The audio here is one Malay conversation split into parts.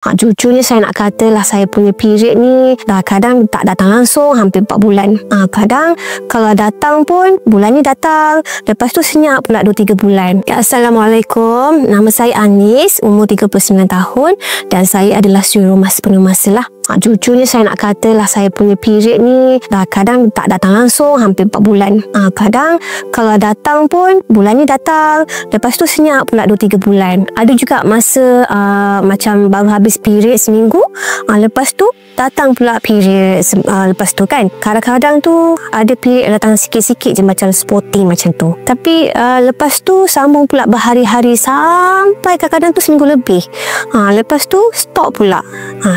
Jujurnya saya nak katalah, saya punya period ni kadang tak datang langsung hampir 4 bulan. Kadang kalau datang pun bulan ni datang, lepas tu senyap pula 2-3 bulan. Assalamualaikum, nama saya Anis, umur 39 tahun dan saya adalah suri rumah sepenuh masa lah. Jujurnya saya nak katalah, saya punya period ni kadang tak datang langsung hampir 4 bulan. Kadang kalau datang pun bulan ni datang, lepas tu senyap pula 2-3 bulan. Ada juga masa macam baru habis period seminggu, lepas tu datang pula period lepas tu kan. Kadang-kadang tu ada period datang sikit-sikit je, macam spotting macam tu. Tapi lepas tu sambung pula berhari-hari sampai kadang-kadang tu seminggu lebih. Lepas tu stop pula.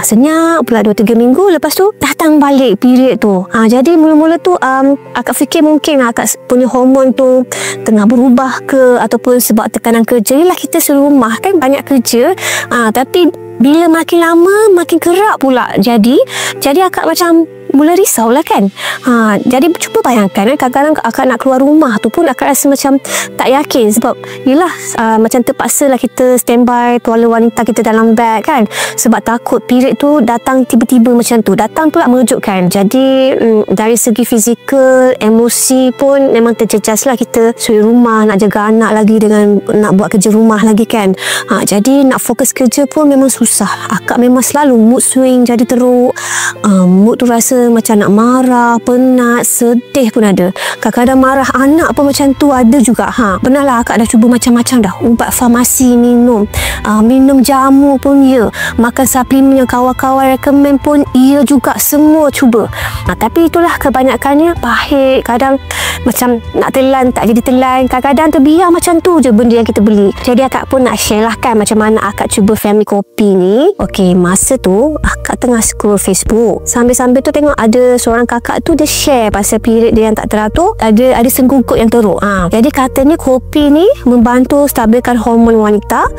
Senyap pula 2-3 minggu, lepas tu datang balik period tu. Jadi mula-mula tu akak fikir mungkin akak punya hormon tu tengah berubah ke, ataupun sebab tekanan kerja. Yelah, kita serumah kan, banyak kerja. Tapi bila makin lama makin kerap pula. Jadi akak macam mula risau lah kan. Jadi cuba bayangkan kadang-kadang akak nak keluar rumah tu pun akak rasa macam tak yakin. Sebab yelah, macam terpaksa lah kita standby tuala wanita kita dalam beg kan, sebab takut period tu datang tiba-tiba macam tu. Datang pula mengejutkan. Jadi dari segi fizikal, emosi pun memang terjejas lah. Kita suri rumah, nak jaga anak lagi dengan nak buat kerja rumah lagi kan. Jadi nak fokus kerja pun memang susah. Akak memang selalu mood swing, jadi teruk. Mood tu rasa macam nak marah, penat, sedih pun ada. Kadang-kadang marah anak pun macam tu ada juga. Pernah lah akak dah cuba macam-macam dah. Ubat farmasi minum, minum jamu pun ya, makan suplemen yang kawan-kawan recommend pun ya juga, semua cuba. Tapi itulah kebanyakannya pahit. Kadang macam nak telan tak jadi telan, kadang-kadang terbiar macam tu je benda yang kita beli. Jadi akak pun nak share lah kan macam mana akak cuba Family Kopi ni. Okey, masa tu akak tengah scroll Facebook, sambil-sambil tu tengok ada seorang kakak tu dia share pasal period dia yang tak teratur, ada senggugut yang teruk. Jadi katanya kopi ni membantu stabilkan hormon wanita,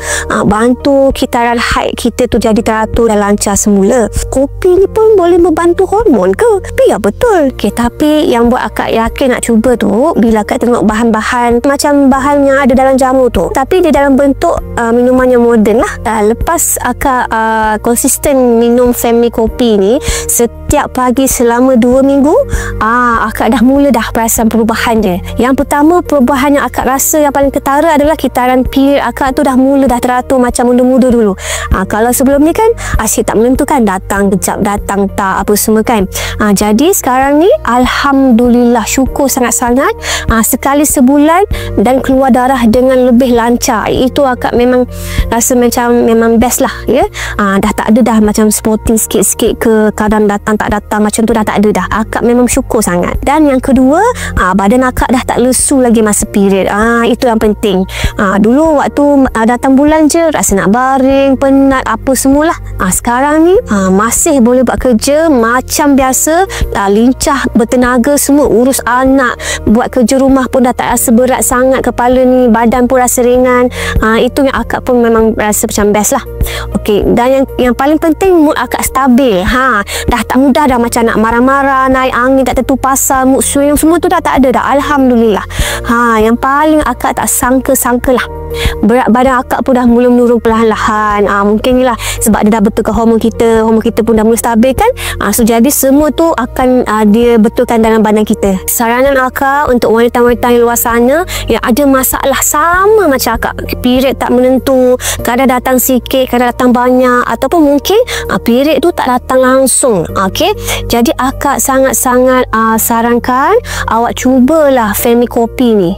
bantu kitaran haid kita tu jadi teratur dan lancar semula. Kopi ni pun boleh membantu hormon ke? Biar betul. Tapi yang buat akak yakin nak cuba tu, bila akak tengok bahan-bahan macam bahan yang ada dalam jamu tu, tapi dia dalam bentuk minuman yang moden lah. Lepas akak konsisten minum Family Kopi ni setiap pagi selama 2 minggu, akak dah mula dah perasan perubahan dia. Yang pertama, perubahan yang akak rasa yang paling ketara adalah kitaran period akak tu dah mula dah teratur macam muda-muda dulu. Kalau sebelum ni kan asyik tak menentu kan, datang kejap, datang tak, apa semua kan. Jadi sekarang ni alhamdulillah, syukur sangat-sangat, sekali sebulan dan keluar darah dengan lebih lancar. Itu akak memang rasa macam memang best lah ya. Dah tak ada dah macam spotting sikit-sikit ke, kadang datang tak datang macam tu, dah tak ada dah. Akak memang syukur sangat. Dan yang kedua, badan akak dah tak lesu lagi masa period. Itu yang penting. Dulu waktu datang bulan je rasa nak baring, penat apa semualah. Sekarang ni masih boleh buat kerja macam biasa, lincah, bertenaga semua, urus anak, buat kerja rumah pun dah tak rasa berat sangat kepala ni, badan pun rasa ringan. Itu yang akak pun memang rasa macam best lah. Okey, dan yang paling penting, mood akak stabil. Dah tak mudah dah macam nak marah-marah, naik angin, tak tentu pasal, mood swing, semua tu dah tak ada dah, alhamdulillah. Yang paling akak tak sangka-sangka lah, berat badan akak pun dah mula menurun perlahan-lahan. Mungkin ni lah sebab dia dah betulkan hormon kita pun dah mula stabil kan. So jadi semua tu akan dia betulkan dalam badan kita. Saranan akak untuk wanita-wanita yang luar sana yang ada masalah sama macam akak, period tak menentu, kadang datang sikit, kadang datang banyak, ataupun mungkin period tu tak datang langsung. Okey, jadi akak sangat-sangat sarankan awak cubalah Family Kopi ni.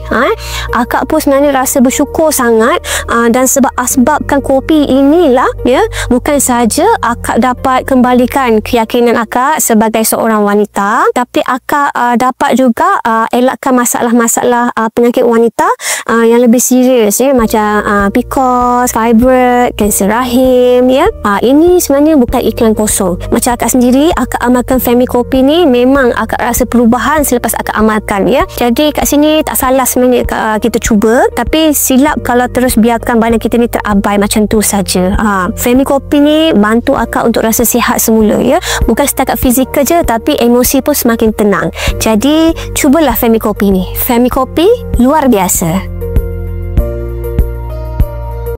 Akak pun sebenarnya rasa bersyukur sangat, dan sebab asbabkan kopi inilah ya, bukan saja akak dapat kembalikan keyakinan akak sebagai seorang wanita, tapi akak dapat juga elakkan masalah-masalah penyakit wanita yang lebih serius ya, macam PCOS, fibroid, kanser rahim ya. Ini sebenarnya bukan iklan kosong. Macam akak sendiri, akak amalkan Family Kopi ni, memang akak rasa perubahan selepas akak amalkan ya. Jadi kat sini tak salah sebenarnya kita cuba, tapi silap kalau terus biarkan badan kita ni terabai macam tu saja. Family Kopi ni bantu akak untuk rasa sihat semula ya. Bukan setakat fizikal je, tapi emosi pun semakin tenang. Jadi cubalah Family Kopi ni. Family Kopi luar biasa.